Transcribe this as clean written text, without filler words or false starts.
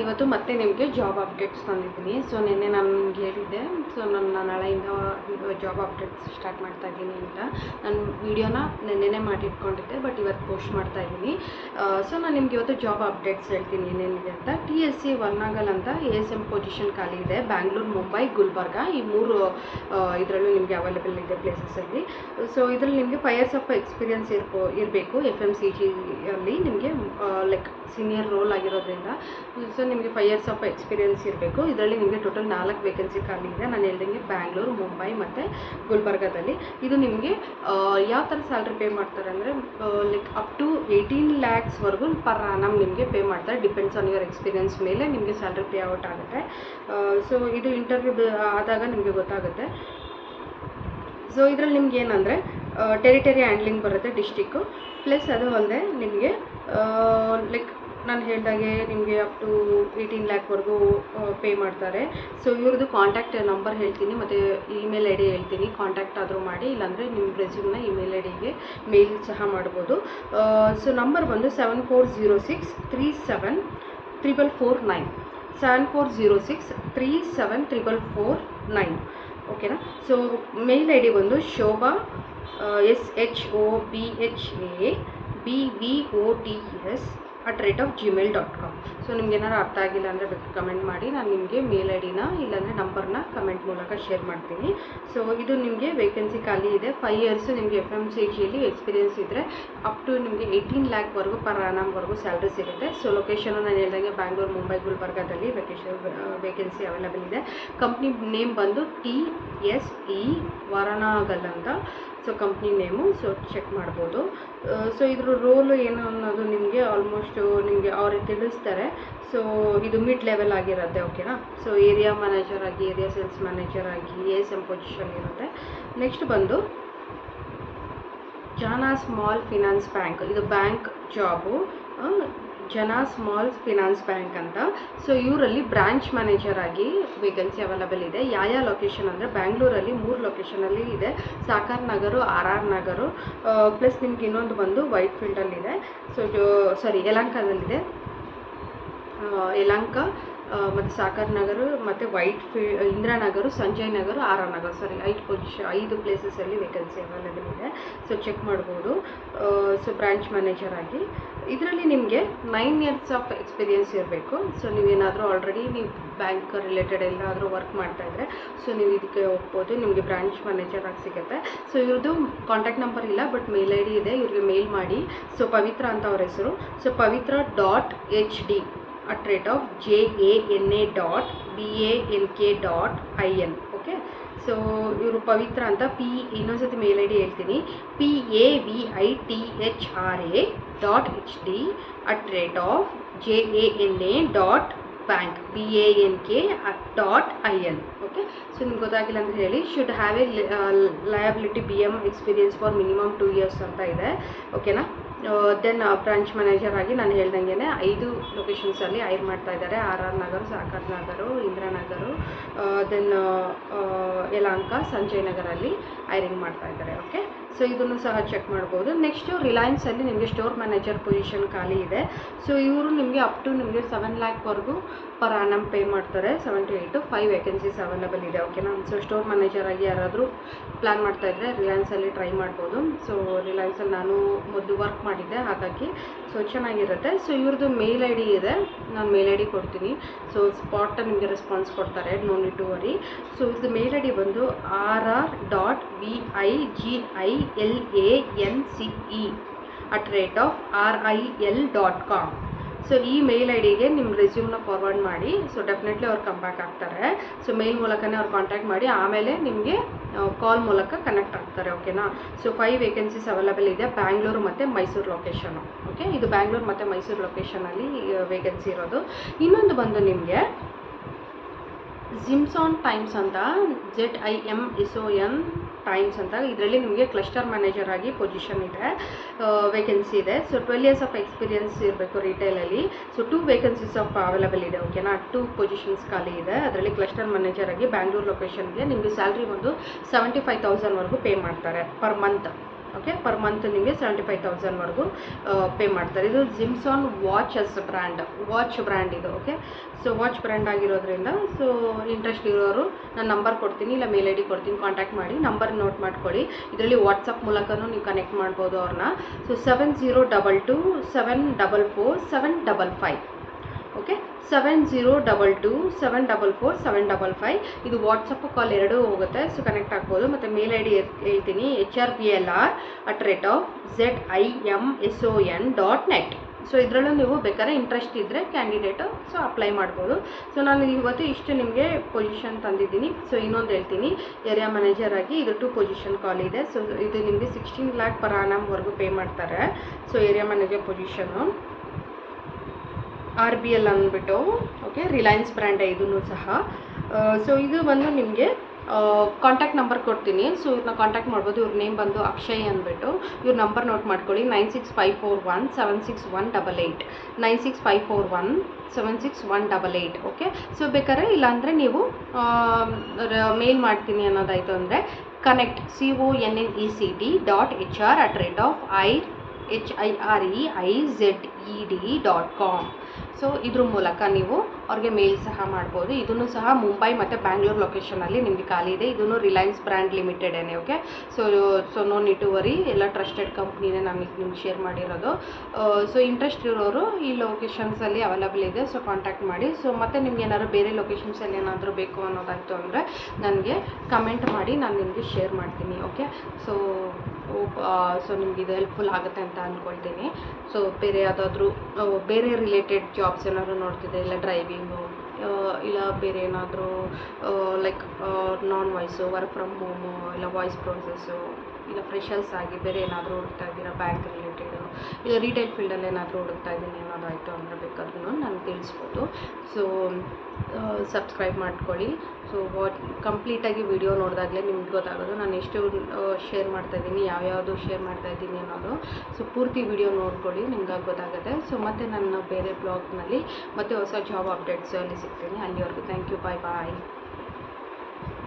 ಇವತ್ತು ಮತ್ತೆ ನಿಮಗೆ ಜಾಬ್ ಅಪ್ಡೇಟ್ಸ್ ತಂದಿದ್ದೀನಿ. ಸೊ ನಿನ್ನೆ ನಾನು ನಿಮ್ಗೆ ಹೇಳಿದ್ದೆ, ಸೊ ನಾನು ನಾಳೆಯಿಂದ ಜಾಬ್ ಅಪ್ಡೇಟ್ಸ್ ಸ್ಟಾರ್ಟ್ ಮಾಡ್ತಾ ಇದ್ದೀನಿ ಅಂತ. ನಾನು ವೀಡಿಯೋನ ನಿನ್ನೆನೇ ಮಾಡಿಟ್ಕೊಂಡಿದ್ದೆ, ಬಟ್ ಇವತ್ತು ಪೋಸ್ಟ್ ಮಾಡ್ತಾ ಇದ್ದೀನಿ. ಸೊ ನಾನು ನಿಮ್ಗೆ ಇವತ್ತು ಜಾಬ್ ಅಪ್ಡೇಟ್ಸ್ ಹೇಳ್ತೀನಿ ಏನೇನಿದೆ ಅಂತ. TSC ವರ್ನಾಗಲ್ ಅಂತ ASM ಪೊಸಿಷನ್ ಖಾಲಿ ಇದೆ. ಬ್ಯಾಂಗ್ಳೂರು, ಮುಂಬೈ, ಗುಲ್ಬರ್ಗ ಈ ಮೂರು ಇದರಲ್ಲೂ ನಿಮಗೆ ಅವೈಲೇಬಲ್ ಇದೆ ಪ್ಲೇಸಸಲ್ಲಿ. ಸೊ ಇದರಲ್ಲಿ ನಿಮಗೆ 5 years ಆಫ್ ಎಕ್ಸ್ಪೀರಿಯನ್ಸ್ ಇರಬೇಕು. FMCGಯಲ್ಲಿ ನಿಮಗೆ ಲೈಕ್ ಸೀನಿಯರ್ ರೋಲ್ ಆಗಿರೋದ್ರಿಂದ ಸೊ ನಿಮಗೆ 5 years ಆಫ್ ಎಕ್ಸ್ಪೀರಿಯನ್ಸ್ ಇರಬೇಕು. ಇದರಲ್ಲಿ ನಿಮಗೆ ಟೋಟಲ್ 4 ವೇಕೆನ್ಸಿ ಖಾಲಿ ಇದೆ. ನಾನು ಹೇಳ್ದಂಗೆ ಬ್ಯಾಂಗ್ಳೂರು, ಮುಂಬೈ ಮತ್ತು ಗುಲ್ಬರ್ಗದಲ್ಲಿ. ಇದು ನಿಮಗೆ ಯಾವ ಥರ ಸ್ಯಾಲ್ರಿ ಪೇ ಮಾಡ್ತಾರೆ ಅಂದರೆ ಲೈಕ್ ಅಪ್ ಟು 18 lakhsವರೆಗೂ ಪರ್ annum ನಿಮಗೆ ಪೇ ಮಾಡ್ತಾರೆ. ಡಿಪೆಂಡ್ಸ್ ಆನ್ ಯುವರ್ ಎಕ್ಸ್ಪೀರಿಯನ್ಸ್ ಮೇಲೆ ನಿಮಗೆ ಸ್ಯಾಲ್ರಿ ಪೇ ಔಟ್ ಆಗುತ್ತೆ. ಸೊ ಇದು ಇಂಟರ್ವ್ಯೂ ಆದಾಗ ನಿಮಗೆ ಗೊತ್ತಾಗುತ್ತೆ. ಸೊ ಇದರಲ್ಲಿ ನಿಮ್ಗೆ ಏನಂದರೆ ಟೆರಿಟರಿ ಹ್ಯಾಂಡ್ಲಿಂಗ್ ಬರುತ್ತೆ ಡಿಸ್ಟಿಕ್ಕು, ಪ್ಲಸ್ ಅದು ಅಲ್ಲದೆ ನಿಮಗೆ ಲೈಕ್ ನಾನು ಹೇಳಿದಾಗೆ ನಿಮಗೆ ಅಪ್ ಟು 18 lakhವರೆಗೂ ಪೇ ಮಾಡ್ತಾರೆ. ಸೊ ಇವ್ರದ್ದು ಕಾಂಟ್ಯಾಕ್ಟ್ ನಂಬರ್ ಹೇಳ್ತೀನಿ ಮತ್ತು ಇಮೇಲ್ ID ಹೇಳ್ತೀನಿ. ಕಾಂಟ್ಯಾಕ್ಟ್ ಆದರೂ ಮಾಡಿ, ಇಲ್ಲಾಂದರೆ ನಿಮ್ಮ ರೆಸ್ಯೂಮ್ನ ಇಮೇಲ್ IDಗೆ ಮೇಲ್ ಸಹ ಮಾಡ್ಬೋದು. ಸೊ ನಂಬರ್ ಬಂದು 7406374449 7406374449 ಓಕೆನಾ. ಸೊ ಮೇಲ್ ID ಬಂದು ಶೋಭಾ SHOBHABVOTS@gmail.com. ಸೊ ನಿಮ್ಗೆ ಏನಾರು ಅರ್ಥ ಆಗಿಲ್ಲ ಅಂದರೆ ಬೇಕಾದ್ರೆ ಕಮೆಂಟ್ ಮಾಡಿ, ನಾನು ನಿಮಗೆ ಮೇಲ್ IDನ ಇಲ್ಲಾಂದರೆ ನಂಬರ್ನ ಕಮೆಂಟ್ ಮೂಲಕ ಶೇರ್ ಮಾಡ್ತೀನಿ. ಸೊ ಇದು ನಿಮಗೆ ವೇಕೆನ್ಸಿ ಖಾಲಿ ಇದೆ. 5 years ನಿಮಗೆ FMCGಯಲ್ಲಿ ಎಕ್ಸ್ಪೀರಿಯನ್ಸ್ ಇದ್ದರೆ ಅಪ್ ಟು ನಿಮಗೆ 18 lakhವರೆಗೂ ಪರ್ annumವರೆಗೂ ಸ್ಯಾಲ್ರಿ ಸಿಗುತ್ತೆ. ಸೊ ಲೊಕೇಶನು ನಾನು ಹೇಳ್ದಂಗೆ ಬ್ಯಾಂಗ್ಳೂರು, ಮುಂಬೈ, ಗುಲ್ಬರ್ಗದಲ್ಲಿ ವೇಕೆನ್ಸಿ ಅವೈಲೇಬಲ್ ಇದೆ. ಕಂಪ್ನಿ ನೇಮ್ ಬಂದು TSE ವರ್ನಾಗಲ್ ಅಂತ. So company name, so check ಮಾಡ್ಬೋದು. ಸೊ ಇದ್ರ ರೋಲು ಏನು ಅನ್ನೋದು ನಿಮಗೆ ಆಲ್ಮೋಸ್ಟ್ ನಿಮಗೆ ಅವ್ರಿಗೆ ತಿಳಿಸ್ತಾರೆ. ಸೊ ಇದು ಮಿಡ್ ಲೆವೆಲ್ ಆಗಿರುತ್ತೆ ಓಕೆನಾ. ಸೊ ಏರಿಯಾ ಮ್ಯಾನೇಜರ್ ಆಗಿ, ಏರಿಯಾ ಸೇಲ್ಸ್ ಮ್ಯಾನೇಜರ್ ಆಗಿ ASM ಪೊಸಿಷನ್ ಇರುತ್ತೆ. ನೆಕ್ಸ್ಟ್ ಬಂದು ಜನ ಸ್ಮಾಲ್ ಫಿನಾನ್ಸ್ ಬ್ಯಾಂಕ್, ಇದು ಬ್ಯಾಂಕ್ ಜಾಬು. ಜನ ಸ್ಮಾಲ್ ಫಿನಾನ್ಸ್ ಬ್ಯಾಂಕ್ ಅಂತ. ಸೊ ಇವರಲ್ಲಿ ಬ್ರಾಂಚ್ ಮ್ಯಾನೇಜರ್ ಆಗಿ ವೇಕೆನ್ಸಿ ಅವೈಲೇಬಲ್ ಇದೆ. ಯಾವ ಲೊಕೇಶನ್ ಅಂದರೆ ಬ್ಯಾಂಗ್ಳೂರಲ್ಲಿ 3 ಲೊಕೇಶನಲ್ಲಿ ಇದೆ. ಸಾಕಾರ್ ನಗರು, RR ನಗರು, ಪ್ಲಸ್ ನಿಮ್ಗೆ ಇನ್ನೊಂದು ಬಂದು ವೈಟ್ ಫೀಲ್ಡಲ್ಲಿದೆ. ಸೊ ಯಲಹಂಕದಲ್ಲಿದೆ. ಯಲಹಂಕ ಮತ್ತು ಸಾಕಾರ್ ನಗರ ಮತ್ತು ಇಂದಿರಾನಗರ, ಸಂಜಯ್ ನಗರ, RR ನಗರ, 5 ಪ್ಲೇಸಸಲ್ಲಿ ವೇಕೆನ್ಸಿ ಅವೈಲೇಬಲ್ ಇದೆ. ಸೊ ಚೆಕ್ ಮಾಡ್ಬೋದು. ಸೊ ಬ್ರಾಂಚ್ ಮ್ಯಾನೇಜರ್ ಆಗಿ ಇದರಲ್ಲಿ ನಿಮಗೆ 9 years ಆಫ್ ಎಕ್ಸ್ಪೀರಿಯನ್ಸ್ ಇರಬೇಕು. ಸೊ ನೀವೇನಾದರೂ ಆಲ್ರೆಡಿ ನೀವು ಬ್ಯಾಂಕ್ ರಿಲೇಟೆಡ್ ಎಲ್ಲಾದರೂ ವರ್ಕ್ ಮಾಡ್ತಾಯಿದ್ರೆ ಸೊ ನೀವು ಇದಕ್ಕೆ ಹೋಗ್ಬೋದು. ನಿಮಗೆ ಬ್ರಾಂಚ್ ಮ್ಯಾನೇಜರ್ ಆಗಿ ಸಿಗುತ್ತೆ. ಸೊ ಇವ್ರದ್ದು ಕಾಂಟ್ಯಾಕ್ಟ್ ನಂಬರ್ ಇಲ್ಲ, ಬಟ್ ಮೇಲ್ ID ಇದೆ. ಇವ್ರಿಗೆ ಮೇಲ್ ಮಾಡಿ. ಸೊ ಪವಿತ್ರ ಅಂತ ಅವ್ರ ಹೆಸರು. So pavitra.hd@jana.bank.in okay. ಸೊ ಇವರು ಪವಿತ್ರ ಅಂತ ಇನ್ನೊಂದ್ಸತಿ ಮೇಲ್ ID ಹೇಳ್ತೀನಿ. pavitra@jana.bank.in okay. ಸೊ ನಿಮ್ಗೆ ಗೊತ್ತಾಗಿಲ್ಲ ಅಂದರೆ ಹೇಳಿ. Should have A liability BM experience for minimum 2 years ಅಂತ ಇದೆ ಓಕೆನಾ. ದೆನ್ ಬ್ರಾಂಚ್ ಮ್ಯಾನೇಜರ್ ಆಗಿ ನಾನು ಹೇಳ್ದಂಗೆ 5 ಲೊಕೇಶನ್ಸಲ್ಲಿ ಹೈರ್ ಮಾಡ್ತಾ ಇದ್ದಾರೆ. RR ನಗರ, ಸಾಕಾರ್ ನಗರ, ಇಂದಿರಾನಗರ, ದೆನ್ ಯಲಹಂಕ, ಸಂಜಯ್ ನಗರಲ್ಲಿ ಹೈರಿಂಗ್ ಮಾಡ್ತಾ ಇದ್ದಾರೆ ಓಕೆ. ಸೊ ಇದನ್ನು ಸಹ ಚೆಕ್ ಮಾಡ್ಬೋದು. ನೆಕ್ಸ್ಟು ರಿಲಯನ್ಸಲ್ಲಿ ನಿಮಗೆ ಸ್ಟೋರ್ ಮ್ಯಾನೇಜರ್ ಪೊಸಿಷನ್ ಖಾಲಿ ಇದೆ. ಸೊ ಇವರು ನಿಮಗೆ ಅಪ್ ಟು ನಿಮಗೆ 7 lakhವರೆಗೂ ಪರ್ annum ಪೇ ಮಾಡ್ತಾರೆ. 7 to 8 5 ವೇಕೆನ್ಸೀಸ್ ಅವೈಲೇಬಲ್ ಇದೆ ಓಕೆನಾ. ಸೊ ಸ್ಟೋರ್ ಮ್ಯಾನೇಜರ್ ಆಗಿ ಯಾರಾದರೂ ಪ್ಲ್ಯಾನ್ ಮಾಡ್ತಾಯಿದ್ರೆ ರಿಲಯನ್ಸಲ್ಲಿ ಟ್ರೈ ಮಾಡ್ಬೋದು. ಸೊ ರಿಲಯನ್ಸಲ್ಲಿ ನಾನು ಮೊದಲು ವರ್ಕ್ ಮಾಡಿದ್ದೆ, ಹಾಗಾಗಿ ಸೊ ಚೆನ್ನಾಗಿರುತ್ತೆ. ಸೊ ಇವ್ರದ್ದು ಮೇಲ್ ID ಇದೆ, ನಾನು ಮೇಲ್ ID ಕೊಡ್ತೀನಿ. ಸೊ ಸ್ಪಾಟ್ ನಿಮಗೆ ರೆಸ್ಪಾನ್ಸ್ ಕೊಡ್ತಾರೆ, no need to worry. So ಇವ್ರದ್ದು ಮೇಲ್ ID ಬಂದು rr.vigilance@ril.com. ಸೊ ಈ ಮೇಲ್ IDಗೆ ನಿಮ್ಮ ರೆಸ್ಯೂಮ್ನ ಫಾರ್ವರ್ಡ್ ಮಾಡಿ. ಸೊ ಡೆಫಿನೆಟ್ಲಿ ಅವ್ರು ಕಮ್ ಬ್ಯಾಕ್ ಆಗ್ತಾರೆ. ಸೊ ಮೇಲ್ ಮೂಲಕನೇ ಅವ್ರು ಕಾಂಟ್ಯಾಕ್ಟ್ ಮಾಡಿ, ಆಮೇಲೆ ನಿಮಗೆ ಕಾಲ್ ಮೂಲಕ ಕನೆಕ್ಟ್ ಆಗ್ತಾರೆ ಓಕೆನಾ. ಸೊ 5 ವೇಕೆನ್ಸೀಸ್ ಅವೈಲೇಬಲ್ ಇದೆ. ಬ್ಯಾಂಗ್ಳೂರು ಮತ್ತು ಮೈಸೂರು ಲೊಕೇಶನು ಓಕೆ. ಇದು ಬ್ಯಾಂಗ್ಳೂರು ಮತ್ತು ಮೈಸೂರು ಲೊಕೇಶನಲ್ಲಿ ವೇಕೆನ್ಸಿ ಇರೋದು. ಇನ್ನೊಂದು ಬಂದು ನಿಮಗೆ ಜಿಮ್ಸಾನ್ ಟೈಮ್ಸ್ ಅಂತ, ZIMSON ಟೈಮ್ಸ್ ಅಂತ. ಇದರಲ್ಲಿ ನಿಮಗೆ ಕ್ಲಸ್ಟರ್ ಮ್ಯಾನೇಜರ್ ಆಗಿ ಪೊಸಿಷನ್ ಇದೆ, ವೇಕೆನ್ಸಿ ಇದೆ. ಸೊ 12 years ಆಫ್ ಎಕ್ಸ್ಪೀರಿಯನ್ಸ್ ಇರಬೇಕು ರಿಟೇಲಲ್ಲಿ. ಸೊ 2 ವೇಕೆನ್ಸೀಸ್ ಆಫ್ ಅವೈಲೇಬಲ್ ಇದೆ ಓಕೆನಾ. 2 ಪೊಸಿಷನ್ಸ್ ಖಾಲಿ ಇದೆ. ಅದರಲ್ಲಿ ಕ್ಲಸ್ಟರ್ ಮ್ಯಾನೇಜರ್ ಆಗಿ ಬ್ಯಾಂಗ್ಳೂರು ಲೊಕೇಶನ್ಗೆ ನಿಮಗೆ ಸ್ಯಾಲ್ರಿ ಒಂದು 75,000ವರೆಗೂ ಪೇ ಮಾಡ್ತಾರೆ per month okay. Per month ನಿಮಗೆ 75,000ವರೆಗೂ ಪೇ ಮಾಡ್ತಾರೆ. ಇದು ಜಿಮ್ಸಾನ್ ವಾಚಸ್ ಬ್ರ್ಯಾಂಡ್ ಇದು. ಓಕೆ. ಸೊ ವಾಚ್ ಬ್ರ್ಯಾಂಡ್ ಆಗಿರೋದ್ರಿಂದ ಸೊ ಇಂಟ್ರೆಸ್ಟ್ ಇರೋರು ನಾನು ನಂಬರ್ ಕೊಡ್ತೀನಿ, ಇಲ್ಲ ಮೇಲ್ ID ಕೊಡ್ತೀನಿ, ಕಾಂಟ್ಯಾಕ್ಟ್ ಮಾಡಿ. ನಂಬರ್ ನೋಟ್ ಮಾಡ್ಕೊಳ್ಳಿ. ಇದರಲ್ಲಿ ವಾಟ್ಸಪ್ ಮೂಲಕನೂ ನೀವು ಕನೆಕ್ಟ್ ಮಾಡ್ಬೋದು ಅವ್ರನ್ನ. ಸೊ 7022744755. ಓಕೆ. 7022744755. ಇದು ವಾಟ್ಸಪ್ ಕಾಲ್ ಎರಡೂ ಹೋಗುತ್ತೆ. ಸೊ ಕನೆಕ್ಟ್ ಆಗ್ಬೋದು. ಮತ್ತು ಮೇಲ್ ID ಹೇಳ್ತೀನಿ, HRBLR@ZIMSON.net. ಸೊ ಇದರಲ್ಲೂ ನೀವು ಬೇಕಾದ್ರೆ ಇಂಟ್ರೆಸ್ಟ್ ಇದ್ದರೆ ಕ್ಯಾಂಡಿಡೇಟು ಸೊ ಅಪ್ಲೈ ಮಾಡ್ಬೋದು. ಸೊ ನಾನು ಇವತ್ತು ಇಷ್ಟು ನಿಮಗೆ ಪೊಸಿಷನ್ ತಂದಿದ್ದೀನಿ. ಸೊ ಇನ್ನೊಂದು ಹೇಳ್ತೀನಿ, ಏರಿಯಾ ಮ್ಯಾನೇಜರ್ ಆಗಿ ಇದು 2 ಪೊಸಿಷನ್ ಕಾಲ್ ಇದೆ. ಸೊ ಇದು ನಿಮಗೆ 16 lakh per annumವರೆಗೂ ಪೇ ಮಾಡ್ತಾರೆ. So area manager position RBL ಅಂದ್ಬಿಟ್ಟು. ಓಕೆ. ರಿಲಯನ್ಸ್ ಬ್ರ್ಯಾಂಡ್ ಇದೂ ಸಹ. ಸೊ ಇದು ಬಂದು ನಿಮಗೆ ಕಾಂಟ್ಯಾಕ್ಟ್ ನಂಬರ್ ಕೊಡ್ತೀನಿ. ಸೊ ಇವ್ರನ್ನ ಕಾಂಟ್ಯಾಕ್ಟ್ ಮಾಡ್ಬೋದು. ಇವ್ರ ನೇಮ್ ಬಂದು ಅಕ್ಷಯ್ ಅಂದ್ಬಿಟ್ಟು. ಇವ್ರ ನಂಬರ್ ನೋಟ್ ಮಾಡ್ಕೊಳ್ಳಿ, 9654176188. 9654176188. ಓಕೆ. ಸೊ ಬೇಕಾದ್ರೆ ಇಲ್ಲಾಂದರೆ ನೀವು ಮೇಲ್ ಮಾಡ್ತೀನಿ ಅನ್ನೋದಾಯಿತು ಅಂದರೆ connect connect@hireized.com. ಸೊ ಇದ್ರ ಮೂಲಕ ನೀವು ಅವ್ರಿಗೆ ಮೇಲ್ ಸಹ ಮಾಡ್ಬೋದು. ಇದನ್ನು ಸಹ ಮುಂಬೈ ಮತ್ತು ಬ್ಯಾಂಗ್ಳೂರು ಲೊಕೇಶನಲ್ಲಿ ನಿಮಗೆ ಖಾಲಿ ಇದೆ. ಇದನ್ನು ರಿಲಯನ್ಸ್ ಬ್ರ್ಯಾಂಡ್ ಲಿಮಿಟೆಡೇನೆ. Okay. So no need to worry, ಎಲ್ಲ ಟ್ರಸ್ಟೆಡ್ ಕಂಪ್ನಿನೇ ನಾನು ನಿಮ್ಗೆ ಶೇರ್ ಮಾಡಿರೋದು. ಸೊ ಇಂಟ್ರೆಸ್ಟ್ ಇರೋರು ಈ ಲೊಕೇಶನ್ಸಲ್ಲಿ ಅವೈಲಬಲ್ ಇದೆ. ಸೊ ಕಾಂಟ್ಯಾಕ್ಟ್ ಮಾಡಿ. ಸೊ ಮತ್ತು ನಿಮ್ಗೆ ಏನಾದ್ರು ಬೇರೆ ಲೊಕೇಶನ್ಸಲ್ಲಿ ಏನಾದರೂ ಬೇಕು ಅನ್ನೋದಾಯಿತು ಅಂದರೆ ನನಗೆ ಕಮೆಂಟ್ ಮಾಡಿ, ನಾನು ನಿಮಗೆ ಶೇರ್ ಮಾಡ್ತೀನಿ. ಓಕೆ. ಸೊ ನಿಮ್ಗೆ ಇದು ಹೆಲ್ಪ್ಫುಲ್ ಆಗುತ್ತೆ ಅಂತ ಅಂದ್ಕೊಳ್ತೀನಿ. ಸೊ ಬೇರೆ ಯಾವುದಾದ್ರೂ ಬೇರೆ ರಿಲೇಟೆಡ್ ಜಾಬ್ಸ್ ಏನಾದರೂ ನೋಡ್ತಿದ್ದೆ, ಇಲ್ಲ ಡ್ರೈವಿಂಗು, ಇಲ್ಲ ಬೇರೆ ಏನಾದರೂ like non voice, work from home, ಇಲ್ಲ ವಾಯ್ಸ್ ಪ್ರೋಸೆಸ್ಸು, ಇಲ್ಲ ಫ್ರೆಷರ್ಸ್ ಆಗಿ ಬೇರೆ ಏನಾದರೂ ಹುಡುಕ್ತಾ ಇದ್ದೀರಾ, ಬ್ಯಾಂಕ್ ರಿಲೇಟೆಡು, ಇಲ್ಲ ರಿಟೇಲ್ ಫೀಲ್ಡಲ್ಲಿ ಏನಾದರೂ ಹುಡುಕ್ತಾ ಇದ್ದೀನಿ ಏನಾದರೂ ಅಂದರೆ ಬೇಕಾದ್ರೂ ನಾನು ತಿಳಿಸ್ಬೋದು. ಸೊ ಸಬ್ಸ್ಕ್ರೈಬ್ ಮಾಡ್ಕೊಳ್ಳಿ. ಸೊ ಕಂಪ್ಲೀಟಾಗಿ ವಿಡಿಯೋ ನೋಡಿದಾಗಲೇ ನಿಮ್ಗೆ ಗೊತ್ತಾಗೋದು ನಾನು ಎಷ್ಟು ಶೇರ್ ಮಾಡ್ತಾಯಿದ್ದೀನಿ, ಯಾವ್ಯಾವುದು ಶೇರ್ ಮಾಡ್ತಾಯಿದ್ದೀನಿ ಅನ್ನೋದು. ಸೊ ಪೂರ್ತಿ ವಿಡಿಯೋ ನೋಡ್ಕೊಳ್ಳಿ, ನಿಮ್ಗೆ ಗೊತ್ತಾಗುತ್ತೆ. ಸೊ ಮತ್ತೆ ನನ್ನ ಬೇರೆ ಬ್ಲಾಗ್ನಲ್ಲಿ ಮತ್ತೆ ಹೊಸ ಜಾಬ್ ಅಪ್ಡೇಟ್ಸಲ್ಲಿ ಸಿಗ್ತೀನಿ. ಅಲ್ಲಿವರೆಗೂ ಥ್ಯಾಂಕ್ ಯು. ಬಾಯ್.